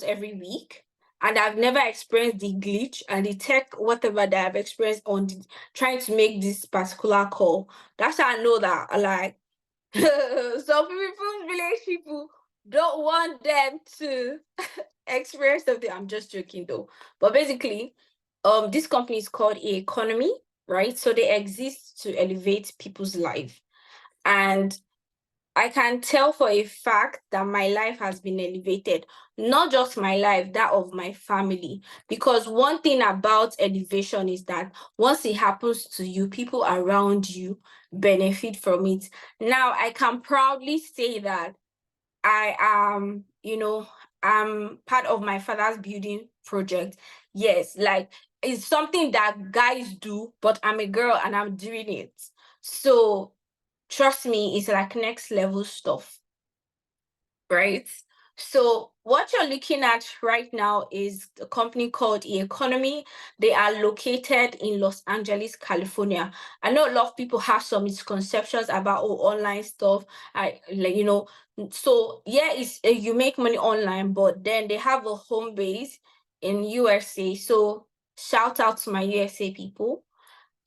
almost every week, and I've never experienced the glitch and the tech, whatever that I've experienced on trying to make this particular call. That's how I know that like some people, village people, don't want them to experience something. I'm just joking though. But basically, this company is called Economy, right? So they exist to elevate people's life. And I can tell for a fact that my life has been elevated, not just my life, that of my family. Because one thing about elevation is that once it happens to you, people around you benefit from it. Now, I can proudly say that I am, I'm part of my father's building project. Yes, like it's something that guys do, but I'm a girl and I'm doing it. So trust me, it's like next level stuff, right? So what you're looking at right now is a company called eConomy. They are located in Los Angeles, California. I know a lot of people have some misconceptions about online stuff. So yeah, it's you make money online, but then they have a home base in USA. So shout out to my USA people.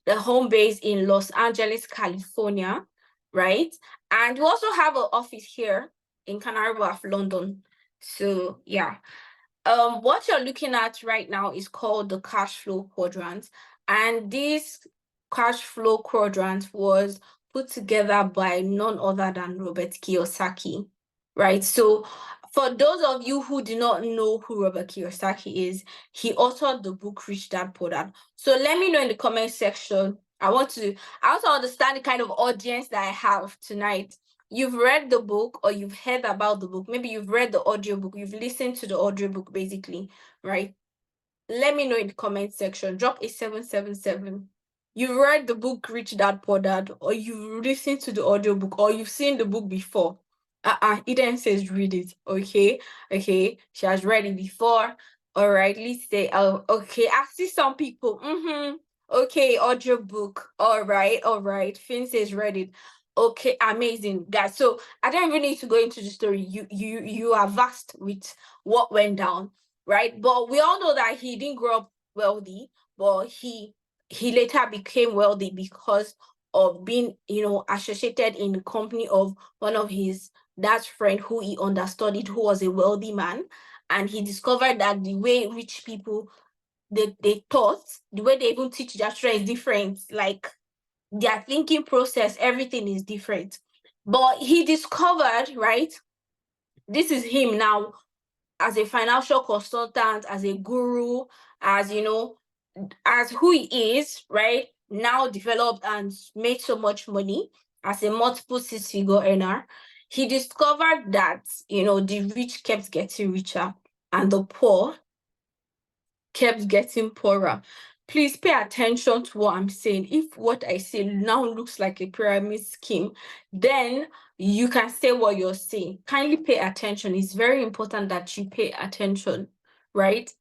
The home base in Los Angeles, California, right? And we also have an office here in Canary Wharf, London. So yeah, what you're looking at right now is called the cash flow quadrant, and this cash flow quadrant was put together by none other than Robert Kiyosaki, right? So for those of you who do not know who Robert Kiyosaki is, he authored the book Rich Dad Poor Dad. So let me know in the comment section. I also understand the kind of audience that I have tonight. You've read the book or you've heard about the book. Maybe you've read the audiobook, you've listened to the audiobook basically, right? Let me know in the comment section. Drop a 777. You've read the book Rich Dad Poor Dad, or you've listened to the audiobook, or you've seen the book before. Eden says read it. Okay. She has read it before. All right, let's say, oh, okay. I see some people. Okay, audiobook. All right. Finn says read it. Okay, amazing, guys. So I don't even need to go into the story. You are vast with what went down, right? But we all know that he didn't grow up wealthy, but he later became wealthy because of being, associated in the company of one of his dad's friend who he understudied, who was a wealthy man. And he discovered that the way rich people they taught, the way they even teach their children is different. Like their thinking process, everything is different. But he discovered, right? This is him now as a financial consultant, as a guru, as as who he is, right? Now developed and made so much money as a multiple six-figure earner. He discovered that the rich kept getting richer and the poor kept getting poorer. Please pay attention to what I'm saying. If what I say now looks like a pyramid scheme, then you can say what you're saying. Kindly pay attention. It's very important that you pay attention, right?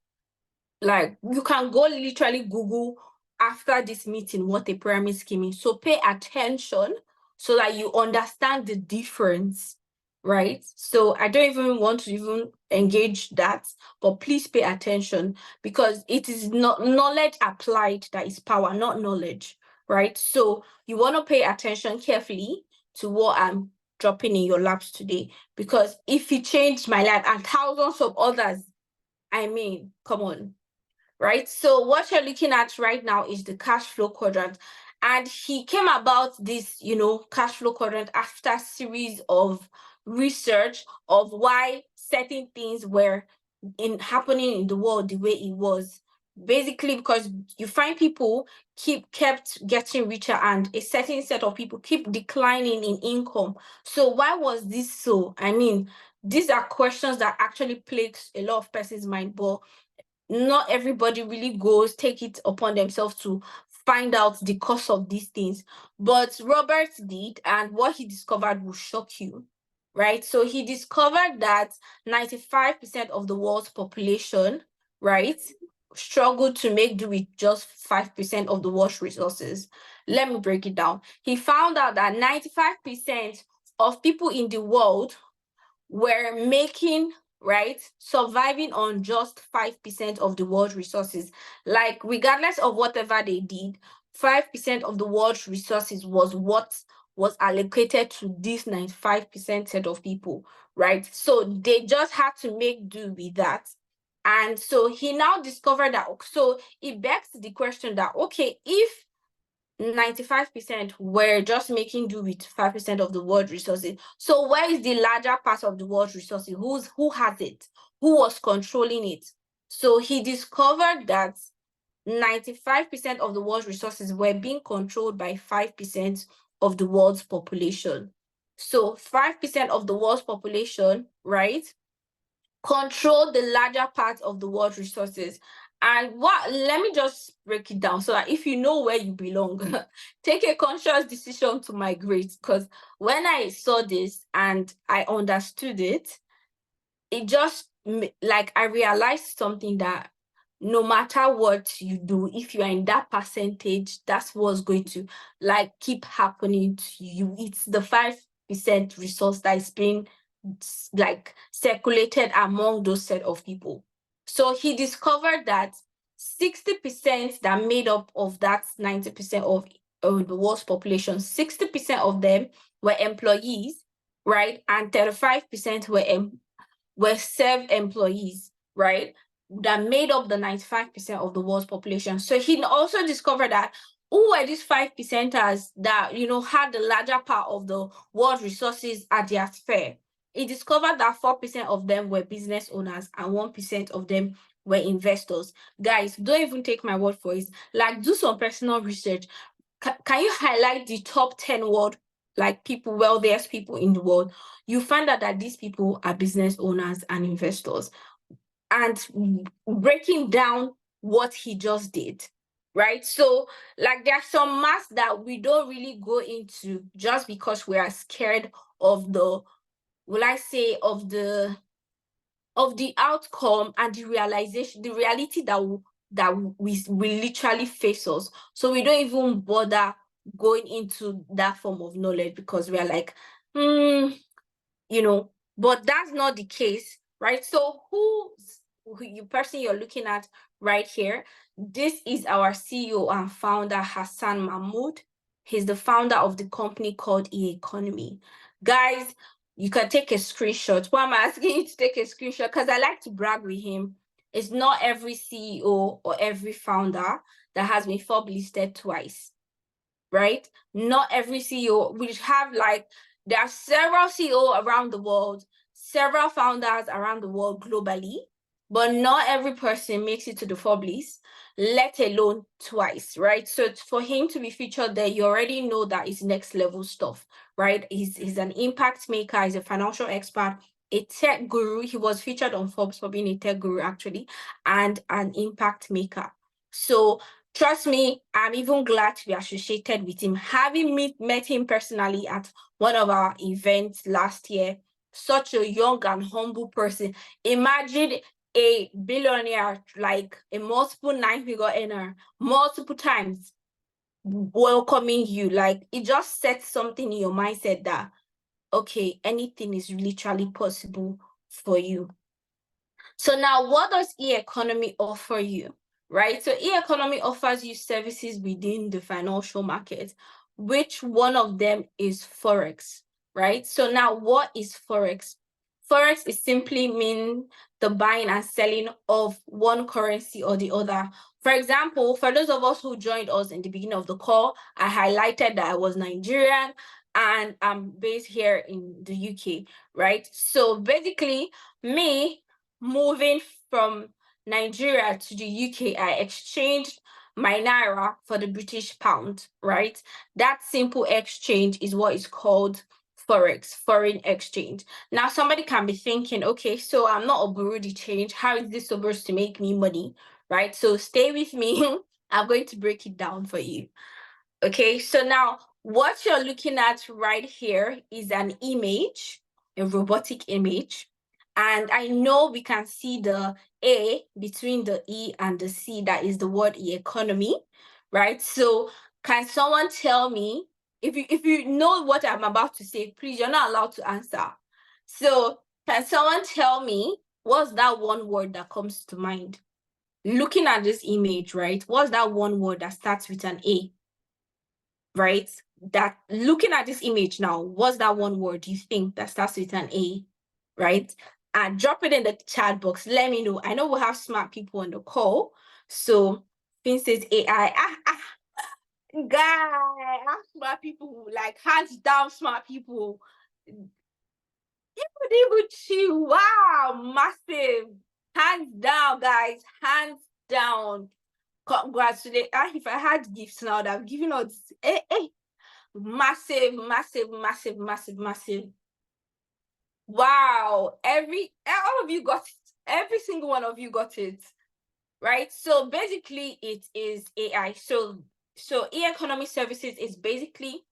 Like you can go literally Google after this meeting what a pyramid scheme is. So pay attention so that you understand the difference, right? So I don't even want to even engage that, but please pay attention because it is not knowledge applied that is power, not knowledge, right? So you want to pay attention carefully to what I'm dropping in your laps today, because if it changed my life and thousands of others, I mean, come on, right? So what you're looking at right now is the cash flow quadrant. And he came about this, cash flow quadrant after a series of research of why certain things were happening in the world the way it was. Basically, because you find people kept getting richer and a certain set of people keep declining in income. So why was this so? I mean, these are questions that actually plagues a lot of person's mind, but not everybody really take it upon themselves to find out the cause of these things. But Robert did, and what he discovered will shock you, right? So he discovered that 95% of the world's population, right, struggled to make do with just 5% of the world's resources. Let me break it down. He found out that 95% of people in the world were making right, surviving on just 5% of the world's resources. Like, regardless of whatever they did, 5% of the world's resources was what was allocated to this 95% set of people, right? So they just had to make do with that. And so he now discovered that, so it begs the question that, okay, if 95% were just making do with 5% of the world resources, so where is the larger part of the world resources? Who has it? Who was controlling it? So he discovered that 95% of the world's resources were being controlled by 5% of the world's population. So 5% of the world's population, right, control the larger part of the world's resources. And let me just break it down so that if you know where you belong, take a conscious decision to migrate. Because when I saw this and I understood it, it just, like, I realized something, that no matter what you do, if you are in that percentage, that's what's going to, like, keep happening to you. It's the 5% resource that is being, like, circulated among those set of people. So he discovered that 60% that made up of that 90% of the world's population, 60% of them were employees, right? And 35% were self-employees, right? That made up the 95% of the world's population. So he also discovered that who were these 5%ers that, had the larger part of the world resources at their sphere. He discovered that 4% of them were business owners and 1% of them were investors. Guys, don't even take my word for it. Like, do some personal research. Can you highlight the top 10 world, like, people, wealthiest people in the world? You find out that these people are business owners and investors. And breaking down what he just did, right? So, like, there's some maths that we don't really go into just because we are scared of the, will I say, of the outcome and the realization, the reality that we literally face us. So we don't even bother going into that form of knowledge because we are like, but that's not the case, right? So who person you're looking at right here, this is our CEO and founder, Hassan Mahmoud. He's the founder of the company called eEconomy. Guys, you can take a screenshot. Why am I asking you to take a screenshot? Because I like to brag with him. It's not every CEO or every founder that has been Forbes listed twice, right? Not every CEO. We have, like, there are several CEOs around the world, several founders around the world globally, but not every person makes it to the Forbes list, let alone twice, right? So for him to be featured there, you already know that it's next level stuff, right? He's an impact maker, he's a financial expert, a tech guru. He was featured on Forbes for being a tech guru, actually, and an impact maker. So trust me, I'm even glad to be associated with him. Having met him personally at one of our events last year, such a young and humble person. Imagine a billionaire, like a multiple 9-figure earner, multiple times welcoming you. Like, it just sets something in your mindset that, okay, anything is literally possible for you. So now, what does eEconomy offer you, right? So eEconomy offers you services within the financial market, which one of them is Forex, right? So now, what is Forex? Forex is simply mean the buying and selling of one currency or the other. For example, for those of us who joined us in the beginning of the call, I highlighted that I was Nigerian and I'm based here in the UK, right? So basically, me moving from Nigeria to the UK, I exchanged my Naira for the British pound, right? That simple exchange is what is called Forex, foreign exchange. Now, somebody can be thinking, okay, so I'm not a Bureau de change. How is this supposed to make me money, right? So stay with me. I'm going to break it down for you. Okay, so now what you're looking at right here is an image, a robotic image. And I know we can see the A between the E and the C, that is the word economy, right? So can someone tell me, if you know what I'm about to say, please, you're not allowed to answer. So can someone tell me what's that one word that comes to mind? Looking at this image, right? What's that one word that starts with an A? Right? That looking at this image now, what's that one word you think that starts with an A? Right? And drop it in the chat box. Let me know. I know we'll have smart people on the call. So Finn says AI. Guy, smart people, like hands down smart people. Wow, massive. Hands down, guys. Hands down. Congratulations. If I had gifts now, I'd have given out massive, massive, massive, massive, massive. Wow. All of you got it. Every single one of you got it. Right? So basically it is AI. So e-economy services is basically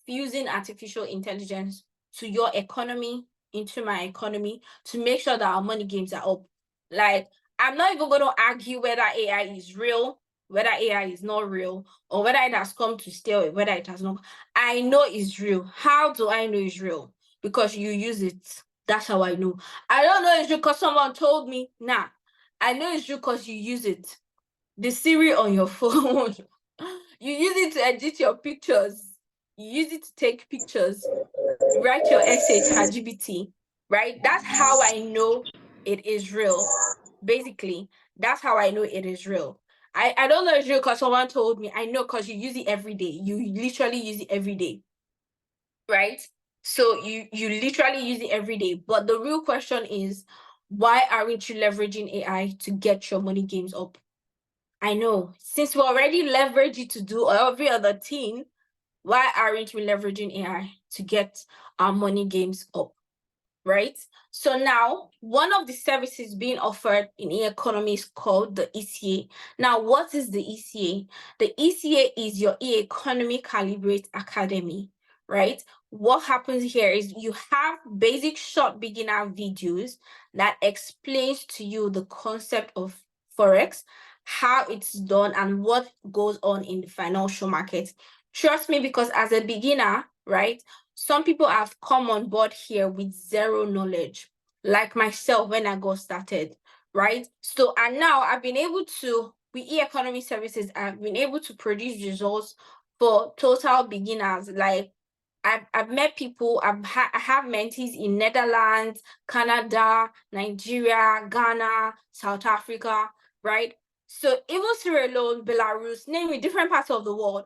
fusing artificial intelligence to your economy, into my economy, to make sure that our money games are up. Like, I'm not even going to argue whether AI is real, whether AI is not real, or whether it has come to stay, or whether it has not. I know it's real. How do I know it's real? Because you use it. That's how I know. I don't know it's real because someone told me. Nah, I know it's true because you use it. The Siri on your phone. You use it to edit your pictures. You use it to take pictures. Write your essay, ChatGPT. Right? That's how I know it is real. Basically, that's how I know it is real. I don't know it's real because someone told me. I know because you use it every day. You literally use it every day. Right? So you literally use it every day. But the real question is, why aren't you leveraging AI to get your money games up? I know, since we already leverage it to do every other thing, why aren't we leveraging AI to get our money games up? Right? So now, one of the services being offered in e-economy is called the ECA. Now, what is the ECA? The ECA is your e-economy Calibrate Academy, right? What happens here is you have basic short beginner videos that explains to you the concept of Forex, how it's done, and what goes on in the financial market. Trust me, because as a beginner, right, some people have come on board here with zero knowledge, like myself when I got started, right? So, and now I've been able to, with e-economy services, I've been able to produce results for total beginners. Like, I've met people, I have mentees in Netherlands, Canada, Nigeria, Ghana, South Africa, right? So even Sierra Leone, Belarus, name it, different parts of the world.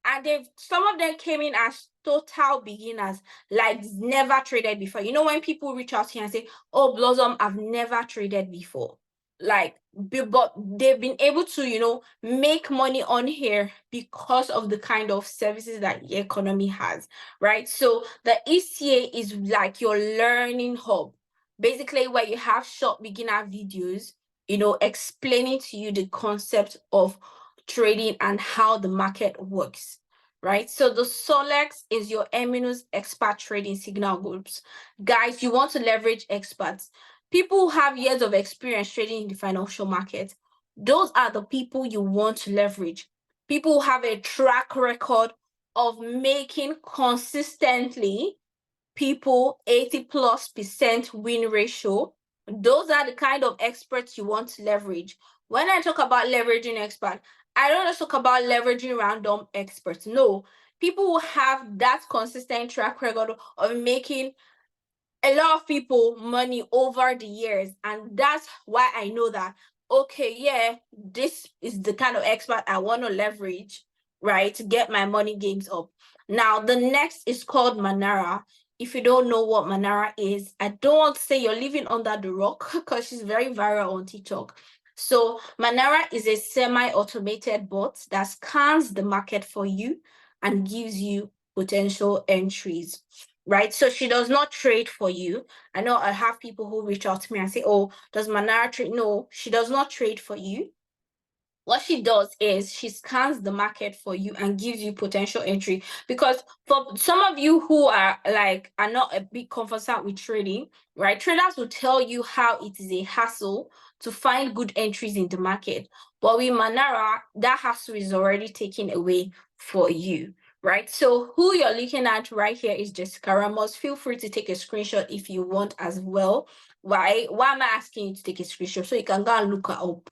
And some of them came in as total beginners, like never traded before. You know, when people reach out here and say, oh, Blossom, I've never traded before. Like, but they've been able to, you know, make money on here because of the kind of services that the economy has, right? So the ECA is like your learning hub, basically where you have short beginner videos, you know, explaining to you the concept of trading and how the market works, right? So the Solex is your Eminus expert trading signal groups. Guys, you want to leverage experts, people who have years of experience trading in the financial market. Those are the people you want to leverage. People who have a track record of making consistently people 80+% win ratio. Those are the kind of experts you want to leverage. When I talk about leveraging expert, I don't just talk about leveraging random experts. No, people who have that consistent track record of making a lot of people money over the years. And that's why I know that, okay, yeah, this is the kind of expert I want to leverage, right, to get my money games up. Now, the next is called Manara. If you don't know what Manara is, I don't want to say you're living under the rock because she's very viral on TikTok. So Manara is a semi-automated bot that scans the market for you and gives you potential entries, right? So she does not trade for you. I know I have people who reach out to me and say, oh, does Manara trade? No, she does not trade for you. What she does is she scans the market for you and gives you potential entry. Because for some of you who are not a big conversant with trading, right? Traders will tell you how it is a hassle to find good entries in the market. But with Manara, that hassle is already taken away for you, right? So who you're looking at right here is Jessica Ramos. Feel free to take a screenshot if you want as well. Why am I asking you to take a screenshot? So you can go and look her up.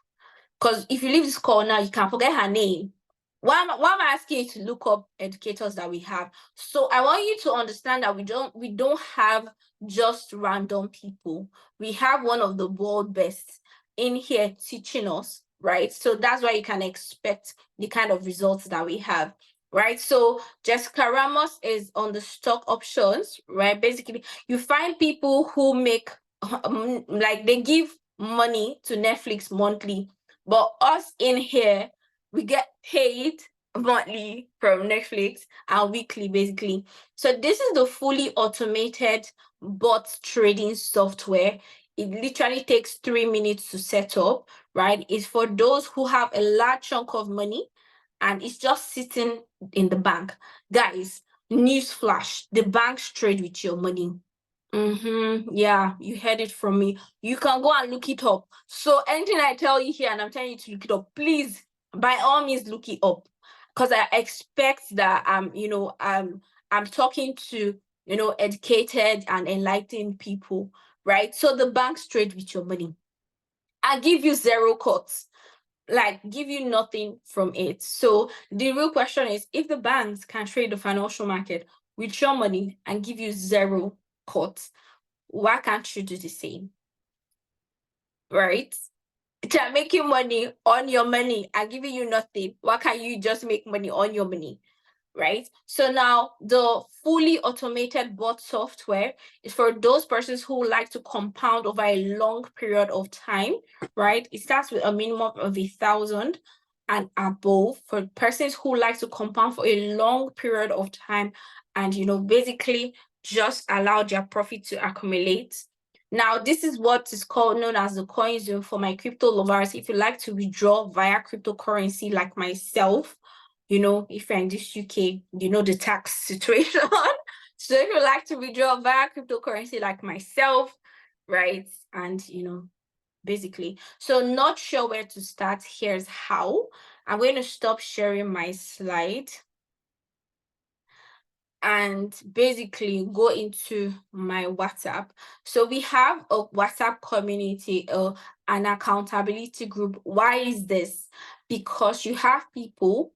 Because if you leave this call now, you can forget her name. Why am I asking you to look up educators that we have? So I want you to understand that we don't have just random people. We have one of the world best in here teaching us, right? So that's why you can expect the kind of results that we have, right? So Jessica Ramos is on the stock options, right? Basically, you find people who make like they give money to Netflix monthly, but us in here, we get paid monthly from Netflix and weekly, basically. So this is the fully automated bot trading software. It literally takes 3 minutes to set up, right? It's for those who have a large chunk of money and it's just sitting in the bank. Guys, news flash, the banks trade with your money. Yeah, you heard it from me. You can go and look it up. So anything I tell you here and I'm telling you to look it up, please, by all means, look it up. Because I expect that I'm talking to educated and enlightened people, right? So the banks trade with your money. I give you 0 cuts, like give you nothing from it. So the real question is, if the banks can trade the financial market with your money and give you 0 cuts, why can't you do the same? Right? They're making money on your money and giving you nothing. Why can't you just make money on your money? Right? So now the fully automated bot software is for those persons who like to compound over a long period of time, right? It starts with a minimum of 1,000 and above for persons who like to compound for a long period of time and basically just allow their profit to accumulate. Now, this is what is known as the coin zone for my crypto lovers. If you like to withdraw via cryptocurrency like myself, if you're in this UK, the tax situation. So if you like to withdraw via cryptocurrency like myself, right? And, basically. So not sure where to start. Here's how. I'm going to stop sharing my slide and basically go into my WhatsApp. So we have a WhatsApp community, an accountability group. Why is this? Because you have people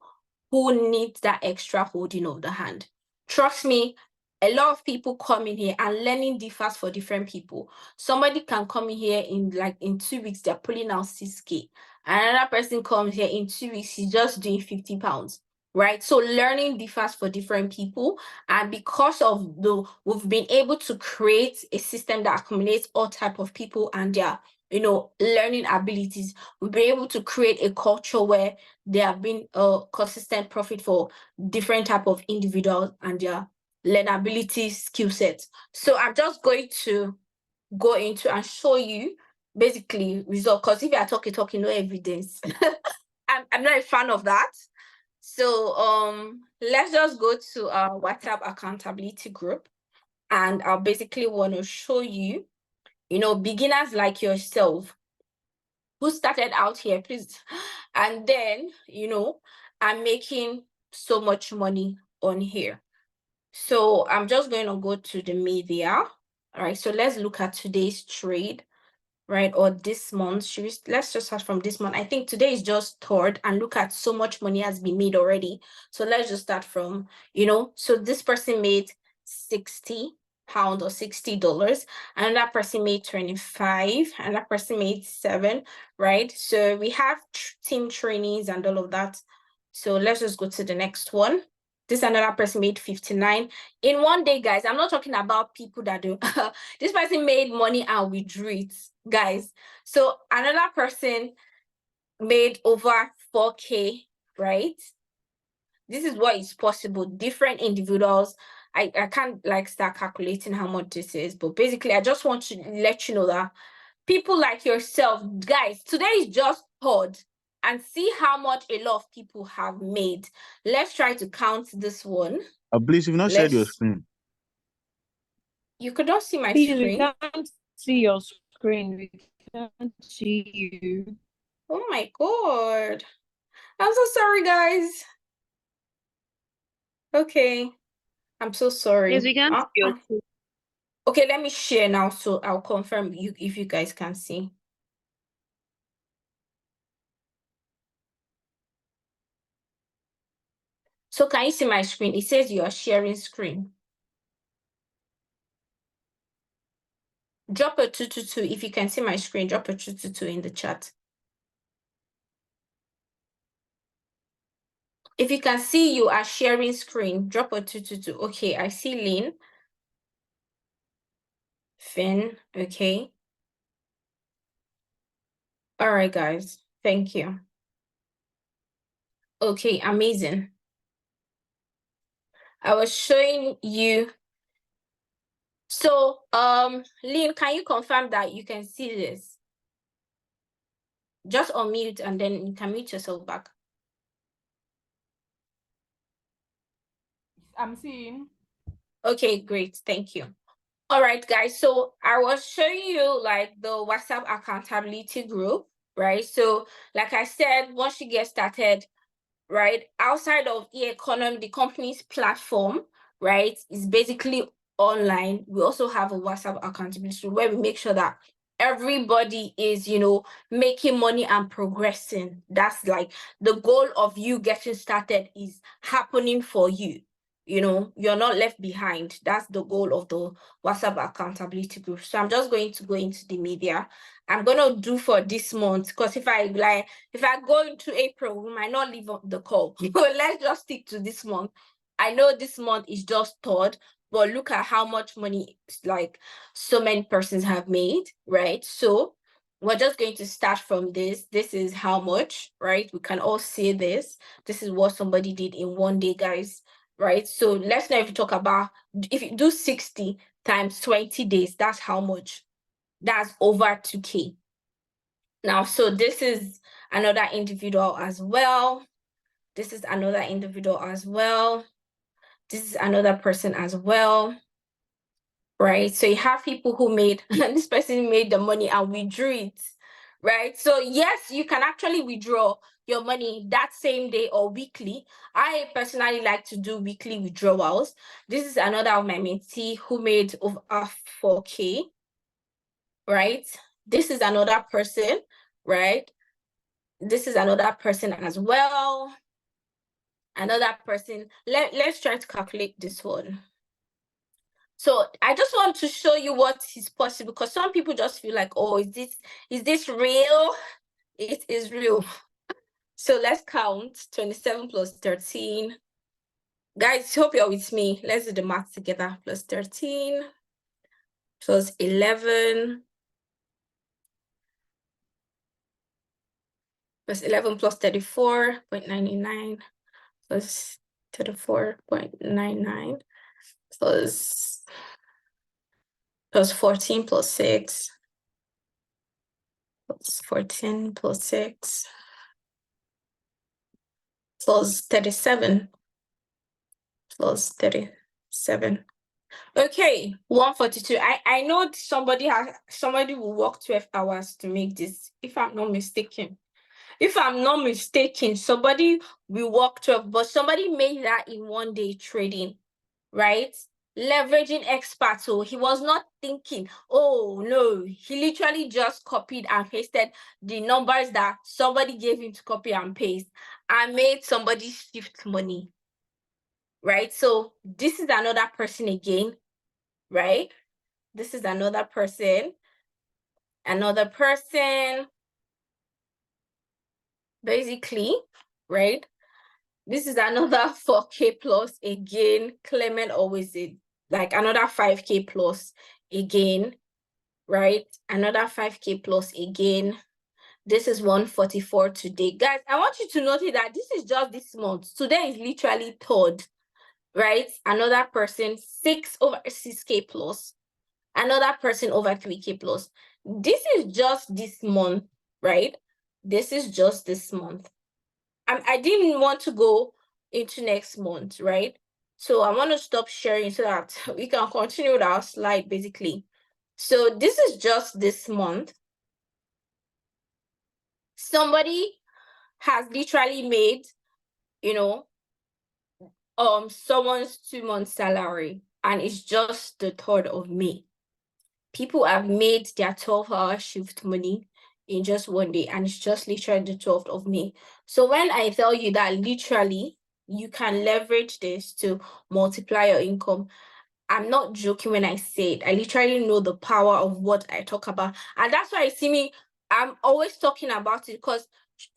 who need that extra holding of the hand. Trust me, a lot of people come in here and learning differs for different people. Somebody can come in here in 2 weeks, they're pulling out 6K. Another person comes here in 2 weeks, he's just doing 50 pounds. Right? So learning differs for different people. And because of we've been able to create a system that accommodates all type of people and their, learning abilities, we'll be able to create a culture where there have been a consistent profit for different type of individuals and their learnability skill sets. So I'm just going to go into and show you basically result, because if you are talking, no evidence. I'm not a fan of that. So let's just go to our WhatsApp accountability group, and I basically want to show you, beginners like yourself who started out here, please, and then I'm making so much money on here. So I'm just going to go to the media. All right, so let's look at today's trade, right? Or this month. Let's just start from this month. I think today is just 3rd, and look at so much money has been made already. So let's just start from, so this person made 60 pounds or $60, another person made 25, another person made 7, right? So we have team trainings and all of that. So let's just go to the next one. This another person made 59 in one day, guys. I'm not talking about people that do. This person made money and withdrew it, guys. So another person made over 4K, right? This is what is possible. Different individuals. I can't start calculating how much this is, but basically I just want to let you know that people like yourself, guys, today is just hard. And see how much a lot of people have made. Let's try to count this one. Please, you've not shared your screen. You could not see my Please, screen. we can't see your screen. We can't see you. Oh my God. I'm so sorry, guys. Okay. I'm so sorry. Yes, we can see your screen. Okay, let me share now, so I'll confirm you if you guys can see. So can you see my screen? It says you are sharing screen. Drop a 222 if you can see my screen. Drop a 222 in the chat. If you can see you are sharing screen, drop a 222. Okay, I see Lynn. Finn, okay. All right, guys. Thank you. Okay, amazing. I was showing you. So, Lynn, can you confirm that you can see this? Just unmute and then you can mute yourself back. I'm seeing. Okay, great. Thank you. All right, guys. So I was showing you like the WhatsApp accountability group, right? So like I said, once you get started, right, outside of eEconomy, the company's platform, right, is basically online. We also have a WhatsApp accountability where we make sure that everybody is, making money and progressing. That's like the goal of you getting started is happening for you. You're not left behind. That's the goal of the WhatsApp accountability group. So I'm just going to go into the media. I'm going to do for this month, because if I go into April, we might not leave the call. But let's just stick to this month. I know this month is just third, but look at how much money like so many persons have made, right? So we're just going to start from this. This is how much, right? We can all see this. This is what somebody did in one day, guys, right? So let's now talk about if you do 60 times 20 days, that's how much? That's over 2K. Now, so this is another individual as well. This is another individual as well. This is another person as well, right? So you have people who made, this person made the money and withdrew it, right? So yes, you can actually withdraw your money that same day or weekly. I personally like to do weekly withdrawals. This is another of my mentee who made over 4K, right? This is another person, right? This is another person as well. Another person. Let's try to calculate this one. So I just want to show you what is possible, because some people just feel like, oh, is this real? It is real. So let's count 27 plus 13. Guys, hope you're with me. Let's do the math together. Plus 13 plus 11 plus 11 plus 34.99 plus 34.99 plus 14 plus 6 plus 14 plus 6 plus 37 plus 37. Okay, 142. I know somebody will work 12 hours to make this, if I'm not mistaken. If I'm not mistaken, somebody will work 12, but somebody made that in one day trading, right? Leveraging experts. So he was not thinking, oh no, he literally just copied and pasted the numbers that somebody gave him to copy and paste and made somebody shift money, right? So this is another person again, right? This is another person, basically, right? This is another 4K plus again. Clement always did like another 5K plus again, right? Another 5K plus again. This is 144 today. Guys, I want you to notice that this is just this month. Today is literally third, right? Another person 6 over 6K plus. Another person over 3K plus. This is just this month, right? This is just this month. I didn't want to go into next month, right? So I want to stop sharing so that we can continue with our slide, basically. So this is just this month. Somebody has literally made, someone's 2 month salary and it's just the 3rd of May. People have made their 12-hour shift money in just one day, and it's just literally the 12th of May. So when I tell you that literally you can leverage this to multiply your income, I'm not joking when I say it. I literally know the power of what I talk about. And that's why I'm always talking about it, because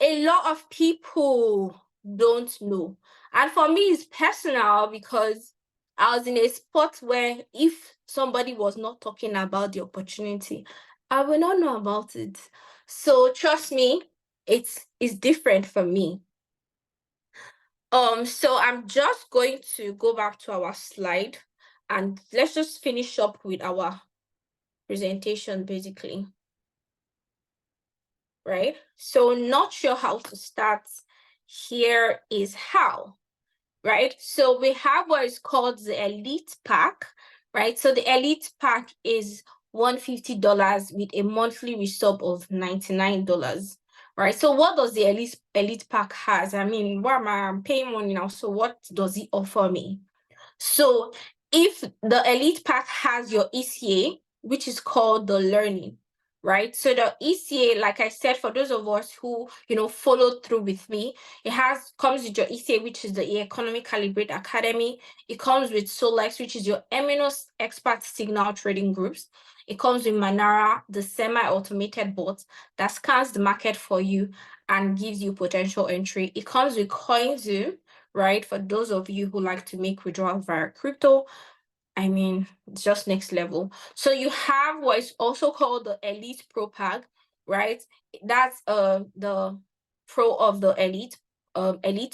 a lot of people don't know. And for me, it's personal, because I was in a spot where if somebody was not talking about the opportunity, I will not know about it. So trust me, it's different for me. So I'm just going to go back to our slide and let's just finish up with our presentation basically. Right? So not sure how to start. Here is how. Right? So we have what is called the Elite Pack, right? So the Elite Pack is $150 with a monthly resub of $99, right? So what does the Elite Pack has? I mean, why am I paying money now? So what does it offer me? So if the Elite Pack has your ECA, which is called the learning, right? So the ECA, like I said, for those of us who, followed through with me, it comes with your ECA, which is the Economic Calibrate Academy. It comes with Solex, which is your MNOS expert signal trading groups. It comes with Manara, the semi-automated bot that scans the market for you and gives you potential entry. It comes with CoinZoo, right? For those of you who like to make withdrawal via crypto, I mean, it's just next level. So you have what is also called the Elite Pro Pack, right? That's the pro of the Elite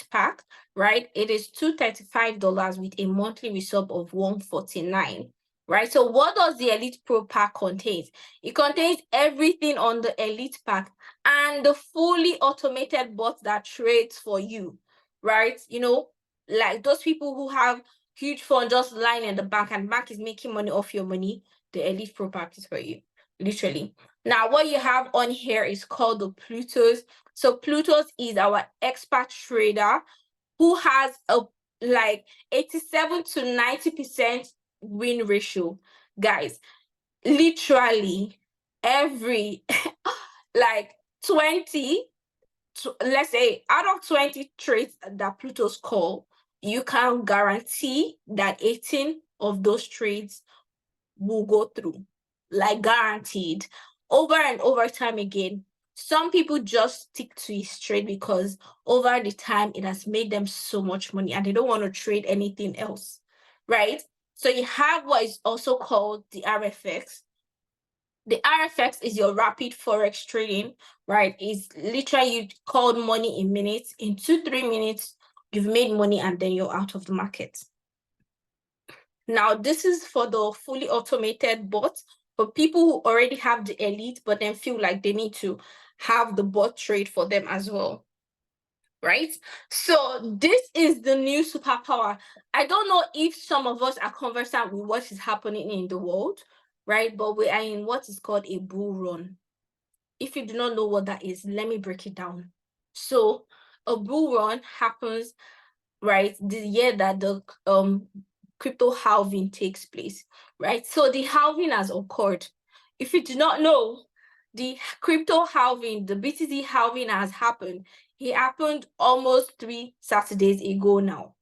Pack, right? It is $235 with a monthly resub of $149, right? So what does the Elite Pro Pack contain? It contains everything on the Elite Pack and the fully automated bot that trades for you, right? Like those people who have huge fund just lying in the bank and bank is making money off your money, the Elite Pro Pack is for you, literally. Now, what you have on here is called the Plutos. So Plutos is our expert trader who has a 87 to 90% win ratio. Guys, literally every 20, let's say out of 20 trades that Plutos call, you can guarantee that 18 of those trades will go through, guaranteed, over and over time again. Some people just stick to his trade because over the time it has made them so much money and they don't want to trade anything else, right? So you have what is also called the RFX. The RFX is your rapid Forex trading, right? It's literally you called money in minutes. In 2-3 minutes, you've made money and then you're out of the market. Now, this is for the fully automated bot for people who already have the Elite, but then feel like they need to have the bot trade for them as well, right? So this is the new superpower. I don't know if some of us are conversant with what is happening in the world, right? But we are in what is called a bull run. If you do not know what that is, let me break it down. So a bull run happens, right, the year that the crypto halving takes place, right? So the halving has occurred. If you do not know, the crypto halving, the BTC halving has happened. It happened almost 3 Saturdays ago now,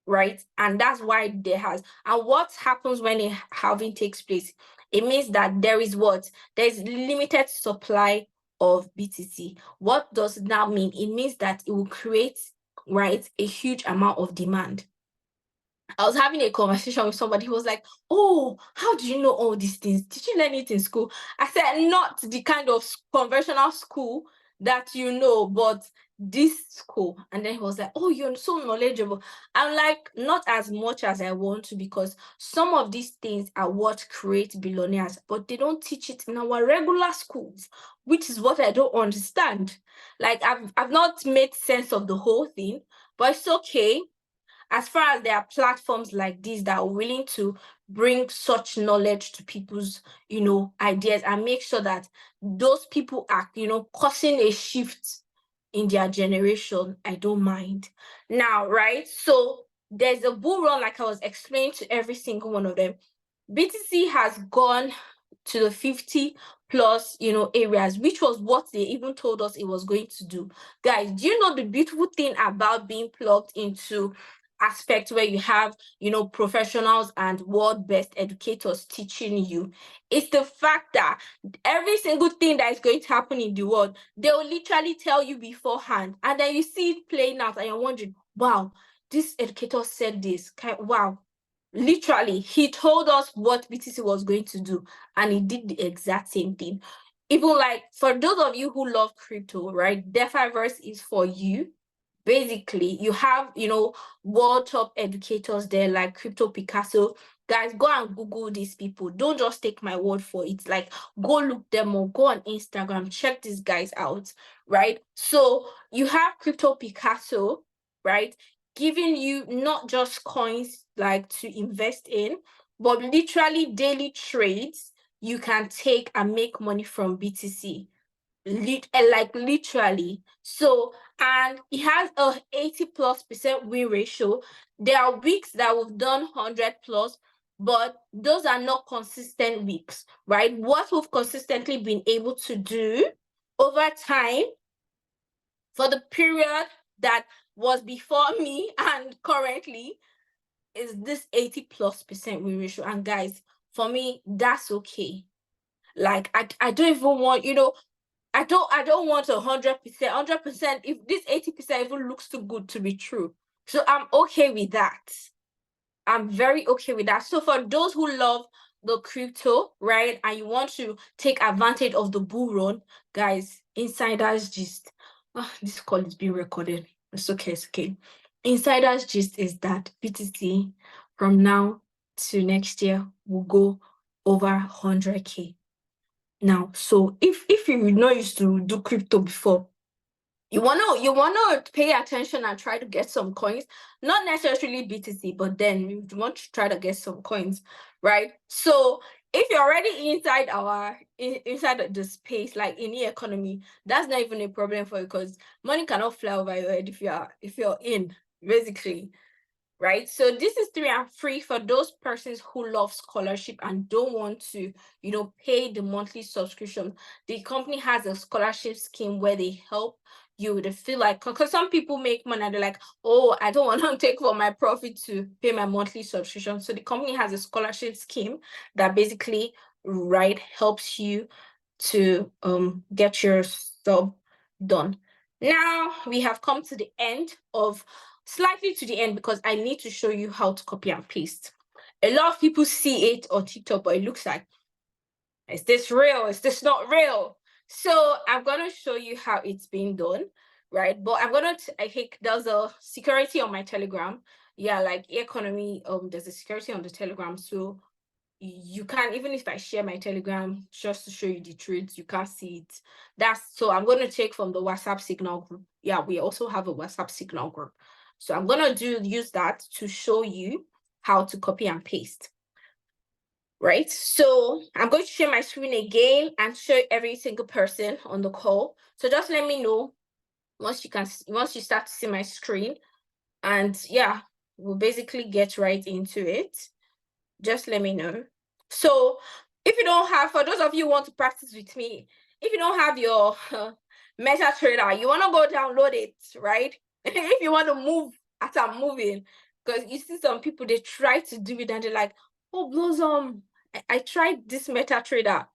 right? And that's why there has. And what happens when a halving takes place? It means that there's limited supply of BTC. What does that mean? It means that it will create, right, a huge amount of demand. I was having a conversation with somebody who was like, oh, how do you know all these things? Did you learn it in school? I said, not the kind of conventional school that you know, but this school. And then he was like, oh, you're so knowledgeable. I'm like, not as much as I want to, because some of these things are what create billionaires, but they don't teach it in our regular schools, which is what I don't understand. I've not made sense of the whole thing, but it's okay. As far as there are platforms like this that are willing to bring such knowledge to people's, ideas and make sure that those people are, causing a shift in their generation, I don't mind. Now, right? So there's a bull run, like I was explaining to every single one of them. BTC has gone to the 50 plus, areas, which was what they even told us it was going to do. Guys, do you know the beautiful thing about being plugged into aspect where you have, professionals and world best educators teaching you? It's the fact that every single thing that is going to happen in the world, they will literally tell you beforehand, and then you see it playing out and you're wondering, wow, this educator said this. Wow. Literally, he told us what BTC was going to do, and he did the exact same thing. Even like for those of you who love crypto, right? DeFiverse is for you. Basically, you have, world top educators there like Crypto Picasso. Guys, go and Google these people. Don't just take my word for it. Like, go look them up, go on Instagram, check these guys out, right? So you have Crypto Picasso, right? Giving you not just coins like to invest in, but literally daily trades you can take and make money from BTC. Like literally. So, and it has a 80+% win ratio. There are weeks that we've done 100+, but those are not consistent weeks, right? What we've consistently been able to do over time for the period that was before me and currently is this 80+% win ratio. And guys, for me, that's okay. Like I don't even want, I don't want 100%. 100%, if this 80% even looks too good to be true. So I'm okay with that. I'm very okay with that. So for those who love the crypto, right, and you want to take advantage of the bull run, guys, Insider's Gist. This call is being recorded. It's okay, it's okay. Insider's Gist is that BTC from now to next year will go over 100K. Now, so if you not used to do crypto before, you wanna pay attention and try to get some coins, not necessarily BTC, but then you want to try to get some coins, right? So if you're already inside the space, like in the economy, that's not even a problem for you because money cannot fly over your head if you're in, basically. Right, so this is free for those persons who love scholarship and don't want to, pay the monthly subscription. The company has a scholarship scheme where they help you to feel like, because some people make money and they're like, oh, I don't want to take for my profit to pay my monthly subscription. So the company has a scholarship scheme that basically, right, helps you to get your sub done. Now we have come to the end of slightly to the end because I need to show you how to copy and paste. A lot of people see it on TikTok, but it looks like, is this real? Is this not real? So I'm going to show you how it's being done, right? But I think there's a security on my Telegram. Yeah, like economy, there's a security on the Telegram. So you can't, even if I share my Telegram just to show you the trades, you can't see it. So I'm going to take from the WhatsApp Signal group. Yeah, we also have a WhatsApp Signal group. So I'm going to use that to show you how to copy and paste. Right, so I'm going to share my screen again and show every single person on the call. So just let me know once you start to see my screen, and yeah, we'll basically get right into it. Just let me know. So if you don't have, for those of you who want to practice with me, if you don't have your MetaTrader, you want to go download it, right? If you want to move as I'm moving, because you see some people, they try to do it and they're like, oh, Blossom, I tried this MetaTrader.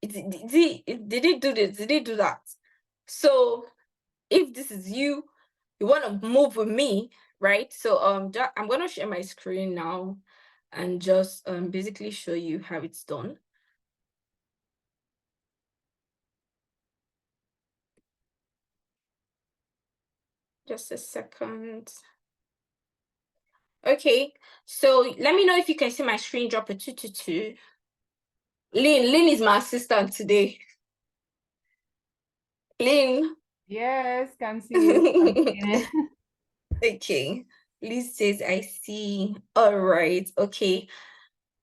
Did it do this? Did it do that? So if this is you want to move with me, right? So I'm going to share my screen now and just basically show you how it's done. Just a second. Okay, so let me know if you can see my screen. Drop a 222. Lynn is my assistant today. Lynn. Yes, can see you. Okay, Liz says I see. All right, okay.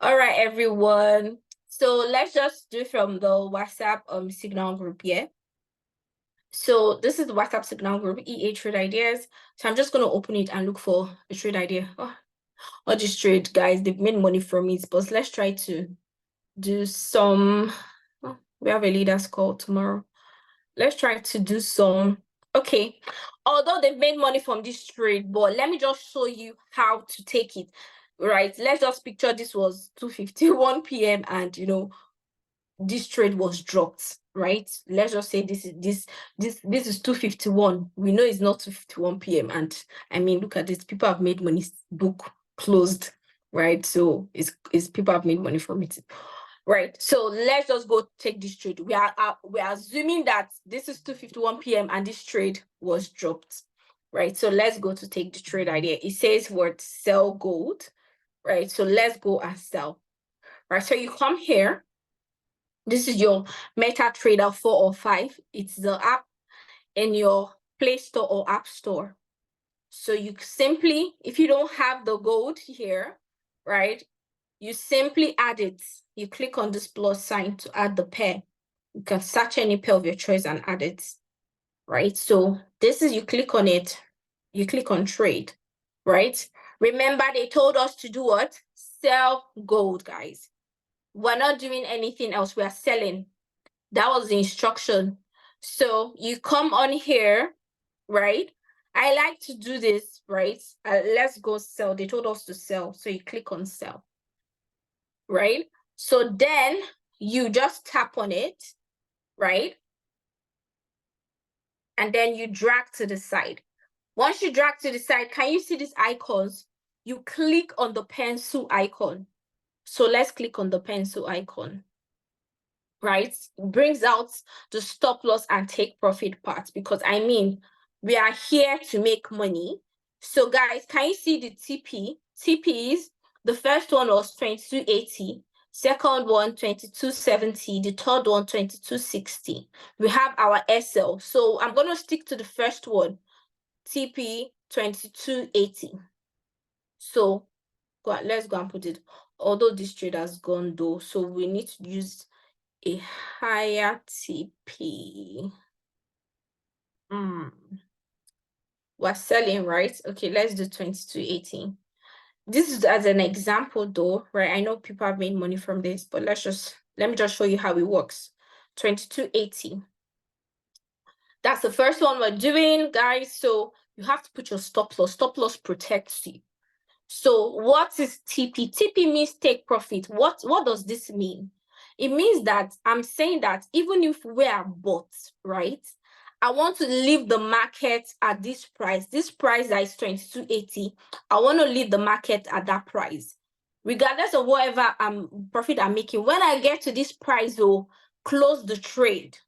All right, everyone. So let's just do from the WhatsApp Signal group, yeah? So this is the WhatsApp signal group, EA Trade Ideas. So I'm just going to open it and look for a trade idea. Oh, all these trade guys, they've made money from it, but let's try to do some. Oh, we have a leaders call tomorrow. Let's try to do some. Okay, although they've made money from this trade, but let me just show you how to take it. Right, let's just picture this was 2:51 p.m. and this trade was dropped, right? Let's just say this is 2:51. We know it's not 2:51 p.m. and I mean, look at this. People have made money. Book closed, right? So it's people have made money from it, right? So let's just go take this trade. We are assuming that this is 2:51 p.m. and this trade was dropped, right? So let's go to take the trade idea. It says what sell gold, right? So let's go and sell, right? So you come here. This is your MetaTrader 4 or 5. It's the app in your Play Store or App Store. So you simply, if you don't have the gold here, right, you simply add it. You click on this plus sign to add the pair. You can search any pair of your choice and add it, right? So this is, you click on it, you click on trade, right? Remember, they told us to do what? Sell gold, guys. We're not doing anything else. We are selling. That was the instruction. So you come on here, right? I like to do this, right? Let's go sell. They told us to sell. So you click on sell, right? So then you just tap on it, right? And then you drag to the side. Once you drag to the side, can you see these icons? You click on the pencil icon. So let's click on the pencil icon. Right? It brings out the stop loss and take profit part, because I mean, we are here to make money. So guys, can you see the TP? TPs, the first one was 2280, second one 2270, the third one 2260. We have our SL. So I'm going to stick to the first one, TP 2280. So let's go and put it, although this trade has gone though, so we need to use a higher TP. We're selling, right? Okay, let's do 2280. This is as an example though, right? I know people have made money from this, but let me just show you how it works. 2280. That's the first one we're doing, guys. So you have to put your stop loss. Stop loss protects you. So what is TP? TP means take profit. What does this mean? It means that I'm saying that even if we are bought, right? I want to leave the market at this price. This price that is 2280. I want to leave the market at that price, regardless of whatever profit I'm making. When I get to this price, though, close the trade.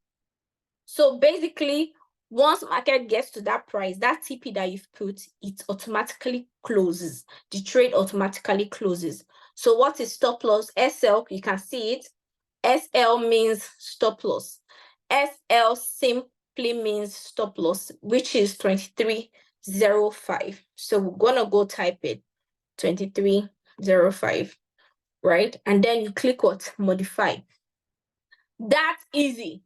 So basically, once market gets to that price, that TP that you've put, it automatically closes. The trade automatically closes. So what is stop loss? SL, you can see it. SL means stop loss. SL simply means stop loss, which is 2305. So we're gonna go type it, 2305, right? And then you click what? Modify. That's easy.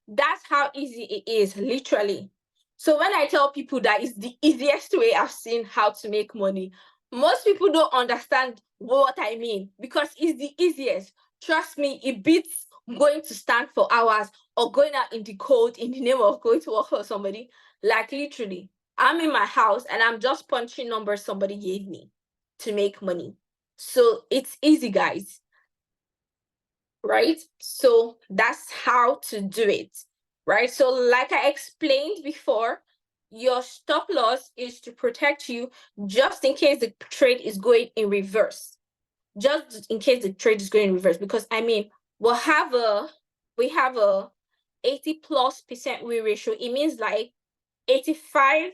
That's how easy it is, literally. So when I tell people that it's the easiest way I've seen how to make money, most people don't understand what I mean, because it's the easiest. Trust me, it beats going to stand for hours or going out in the cold in the name of going to work for somebody. Like literally, I'm in my house and I'm just punching numbers somebody gave me to make money. So it's easy, guys. Right? So that's how to do it, right? So like I explained before, your stop loss is to protect you just in case the trade is going in reverse. Just in case the trade is going in reverse, because I mean, we have a 80+% win ratio. It means like 85%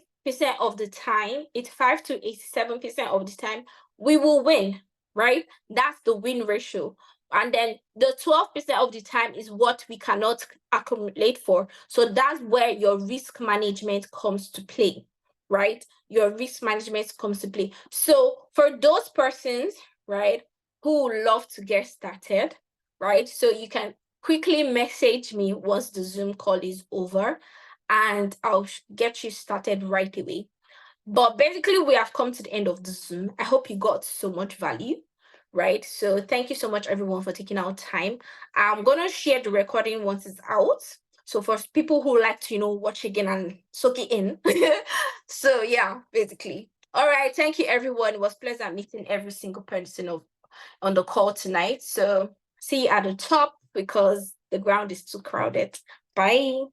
of the time, 85 to 87% of the time, we will win, right? That's the win ratio. And then the 12% of the time is what we cannot accumulate for. So that's where your risk management comes to play, right? Your risk management comes to play. So for those persons, right, who love to get started, right? So you can quickly message me once the Zoom call is over. and I'll get you started right away. But basically, we have come to the end of the Zoom. I hope you got so much value, right? So thank you so much, everyone, for taking out time. I'm going to share the recording once it's out. So for people who like to, watch again and soak it in. So yeah, basically. All right. Thank you, everyone. It was pleasant meeting every single person on the call tonight. So see you at the top because the ground is too crowded. Bye.